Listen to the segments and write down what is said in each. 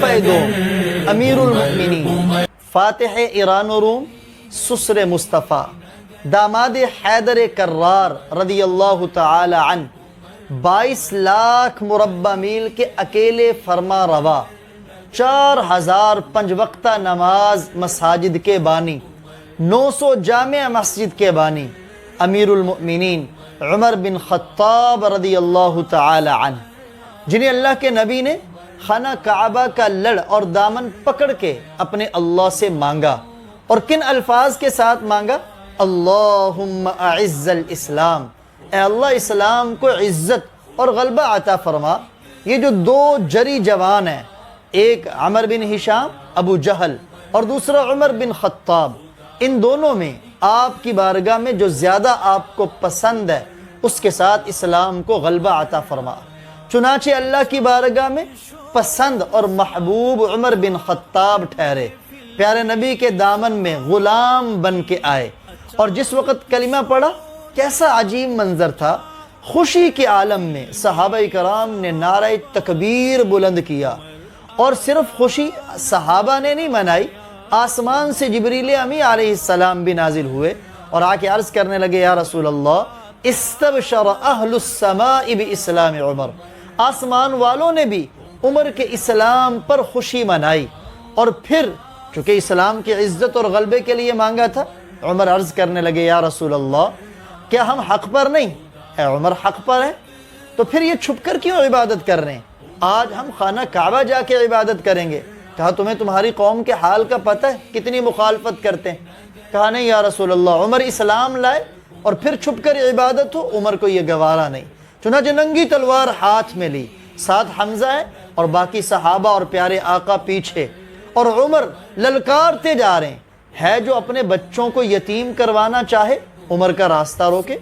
فیدوم امیر المؤمنین فاتح ایران و روم سسر مصطفیٰ داماد حیدر کرار رضی اللہ تعالی عنہ 22 لاکھ مربع میل کے اکیلے فرما روا، 4000 5 وقتہ نماز مساجد کے بانی، 900 جامع مسجد کے بانی، امیر المؤمنین عمر بن خطاب رضی اللہ تعالی عنہ، جنہیں اللہ کے نبی نے خانہ کعبہ کا لڑ اور دامن پکڑ کے اپنے اللہ سے مانگا، اور کن الفاظ کے ساتھ مانگا؟ اللہم اعز الاسلام، اے اللہ اسلام کو عزت اور غلبہ عطا فرما۔ یہ جو دو جری جوان ہیں، ایک عمر بن ہشام ابو جہل اور دوسرا عمر بن خطاب، ان دونوں میں آپ کی بارگاہ میں جو زیادہ آپ کو پسند ہے اس کے ساتھ اسلام کو غلبہ عطا فرما۔ چنانچہ اللہ کی بارگاہ میں پسند اور محبوب عمر بن خطاب ٹھہرے، پیارے نبی کے دامن میں غلام بن کے آئے، اور جس وقت کلمہ پڑھا کیسا عجیب منظر تھا۔ خوشی کے عالم میں صحابہ کرام نے نعرہ تکبیر بلند کیا، اور صرف خوشی صحابہ نے نہیں منائی، آسمان سے جبریل امی علیہ السلام بھی نازل ہوئے اور آ کے عرض کرنے لگے، یا رسول اللہ استبشر اہل السماء باسلام عمر، آسمان والوں نے بھی عمر کے اسلام پر خوشی منائی۔ اور پھر چونکہ اسلام کی عزت اور غلبے کے لیے مانگا تھا، عمر عرض کرنے لگے، یا رسول اللہ کیا ہم حق پر نہیں؟ اے عمر حق پر ہے تو پھر یہ چھپ کر کیوں عبادت کر رہے ہیں؟ آج ہم خانہ کعبہ جا کے عبادت کریں گے۔ کہا تمہیں تمہاری قوم کے حال کا پتہ ہے کتنی مخالفت کرتے ہیں؟ کہا نہیں یا رسول اللہ، عمر اسلام لائے اور پھر چھپ کر عبادت ہو، عمر کو یہ گوارا نہیں۔ چنانچہ ننگی تلوار ہاتھ میں لی، ساتھ حمزہ ہے اور باقی صحابہ اور پیارے آقا پیچھے، اور عمر للکارتے جا رہے ہیں۔ ہے جو اپنے بچوں کو یتیم کروانا چاہے عمر کا راستہ روکے،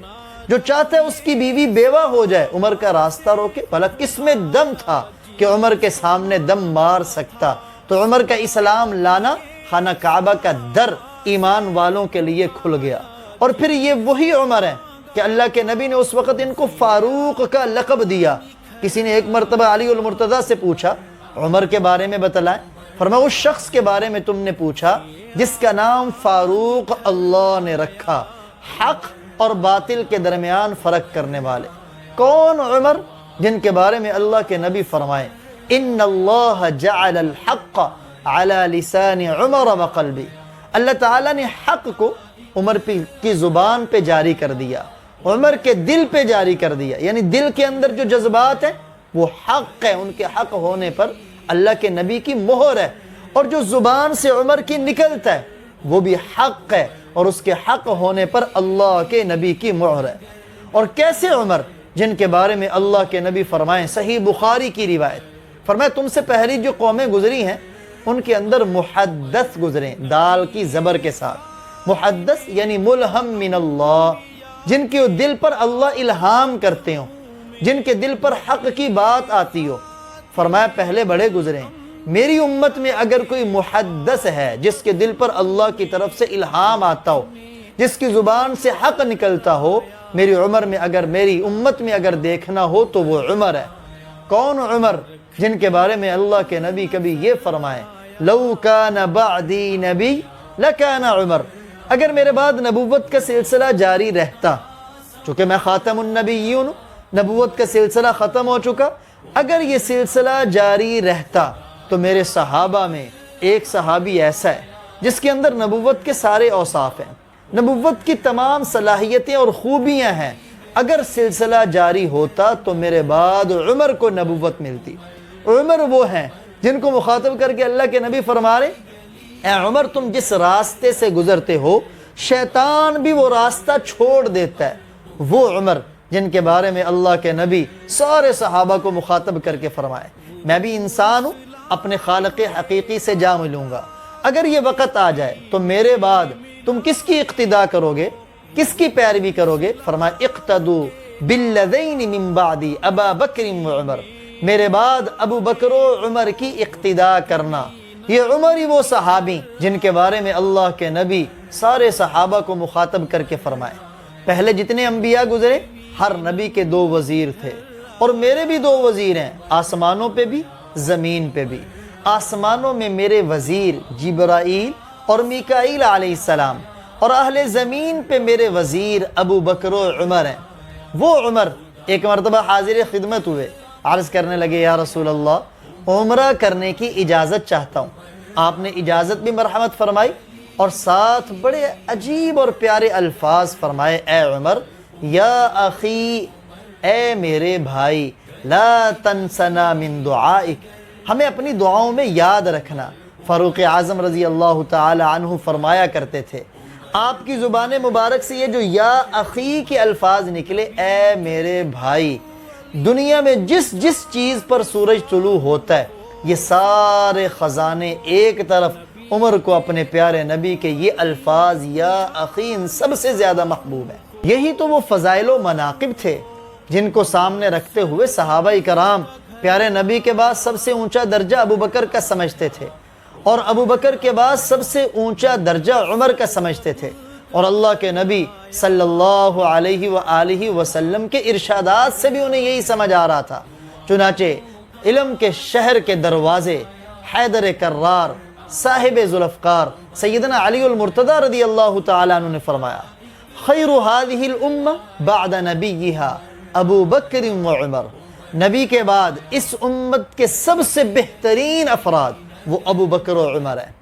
جو چاہتا ہے اس کی بیوی بیوہ ہو جائے عمر کا راستہ روکے۔ بھلا کس میں دم تھا کہ عمر کے سامنے دم مار سکتا؟ تو عمر کا اسلام لانا، خانہ کعبہ کا در ایمان والوں کے لیے کھل گیا۔ اور پھر یہ وہی عمر ہے کہ اللہ کے نبی نے اس وقت ان کو فاروق کا لقب دیا۔ کسی نے ایک مرتبہ علی المرتضیٰ سے پوچھا عمر کے بارے میں بتلائیں، فرمایا اس شخص کے بارے میں تم نے پوچھا جس کا نام فاروق اللہ نے رکھا، حق اور باطل کے درمیان فرق کرنے والے۔ کون عمر؟ جن کے بارے میں اللہ کے نبی فرمائے، ان اللہ جعل الحق علی لسان عمر وقلبی، اللہ تعالیٰ نے حق کو عمر کی زبان پہ جاری کر دیا، عمر کے دل پہ جاری کر دیا، یعنی دل کے اندر جو جذبات ہیں وہ حق ہے، ان کے حق ہونے پر اللہ کے نبی کی مہر ہے، اور جو زبان سے عمر کی نکلتا ہے وہ بھی حق ہے، اور اس کے حق ہونے پر اللہ کے نبی کی مہر ہے۔ اور کیسے عمر؟ جن کے بارے میں اللہ کے نبی فرمائیں، صحیح بخاری کی روایت، فرمایا تم سے پہلی جو قومیں گزری ہیں ان کے اندر محدث گزرے، دال کی زبر کے ساتھ، محدث یعنی ملہم من اللہ، جن کے دل پر اللہ الہام کرتے ہوں، جن کے دل پر حق کی بات آتی ہو۔ فرمایا پہلے بڑے گزرے ہیں، میری امت میں اگر کوئی محدث ہے جس کے دل پر اللہ کی طرف سے الہام آتا ہو، جس کی زبان سے حق نکلتا ہو، میری امت میں اگر دیکھنا ہو تو وہ عمر ہے۔ کون عمر؟ جن کے بارے میں اللہ کے نبی کبھی یہ فرمائے، لو کان بعدی نبی لکان عمر، اگر میرے بعد نبوت کا سلسلہ جاری رہتا، چونکہ میں خاتم النبیون، نبوت کا سلسلہ ختم ہو چکا، اگر یہ سلسلہ جاری رہتا تو میرے صحابہ میں ایک صحابی ایسا ہے جس کے اندر نبوت کے سارے اوصاف ہیں، نبوت کی تمام صلاحیتیں اور خوبیاں ہیں، اگر سلسلہ جاری ہوتا تو میرے بعد عمر کو نبوت ملتی۔ عمر وہ ہیں جن کو مخاطب کر کے اللہ کے نبی فرما رہے، اے عمر تم جس راستے سے گزرتے ہو شیطان بھی وہ راستہ چھوڑ دیتا ہے۔ وہ عمر جن کے بارے میں اللہ کے نبی سارے صحابہ کو مخاطب کر کے فرمائے، میں بھی انسان ہوں، اپنے خالق حقیقی سے جا ملوں گا، اگر یہ وقت آ جائے تو میرے بعد تم کس کی اقتداء کرو گے، کس کی پیروی کرو گے؟ فرمایا اقتدوا بالذین من بعدی ابا بکر و عمر، میرے بعد ابو بکر و عمر کی اقتداء کرنا۔ یہ عمر ہی وہ صحابی جن کے بارے میں اللہ کے نبی سارے صحابہ کو مخاطب کر کے فرمائے، پہلے جتنے انبیاء گزرے ہر نبی کے 2 وزیر تھے، اور میرے بھی 2 وزیر ہیں، آسمانوں پہ بھی زمین پہ بھی۔ آسمانوں میں میرے وزیر جبرائیل اور میکائیل علیہ السلام، اور اہل زمین پہ میرے وزیر ابو بکر و عمر ہیں۔ وہ عمر ایک مرتبہ حاضر خدمت ہوئے، عرض کرنے لگے یا رسول اللہ عمرہ کرنے کی اجازت چاہتا ہوں۔ آپ نے اجازت بھی مرحمت فرمائی اور ساتھ بڑے عجیب اور پیارے الفاظ فرمائے، اے عمر یا اخی، اے میرے بھائی، لا تنسنا من دعائک، ہمیں اپنی دعاؤں میں یاد رکھنا۔ فاروق اعظم رضی اللہ تعالی عنہ فرمایا کرتے تھے، آپ کی زبان مبارک سے یہ جو یا اخی کے الفاظ نکلے، اے میرے بھائی، دنیا میں جس جس چیز پر سورج طلوع ہوتا ہے یہ سارے خزانے ایک طرف، عمر کو اپنے پیارے نبی کے یہ الفاظ یا اخی ان سب سے زیادہ محبوب ہے۔ یہی تو وہ فضائل و مناقب تھے جن کو سامنے رکھتے ہوئے صحابہ کرام پیارے نبی کے بعد سب سے اونچا درجہ ابو بکر کا سمجھتے تھے، اور ابو بکر کے بعد سب سے اونچا درجہ عمر کا سمجھتے تھے، اور اللہ کے نبی صلی اللہ علیہ وآلہ وسلم کے ارشادات سے بھی انہیں یہی سمجھ آ رہا تھا۔ چنانچہ علم کے شہر کے دروازے حیدر کرار صاحب ذوالفقار سیدنا علی المرتضی رضی اللہ تعالیٰ عنہ نے فرمایا، خیر هذه الامہ بعد نبیہا ابو بکر و عمر، نبی کے بعد اس امت کے سب سے بہترین افراد وہ ابو بکر و عمر ہیں۔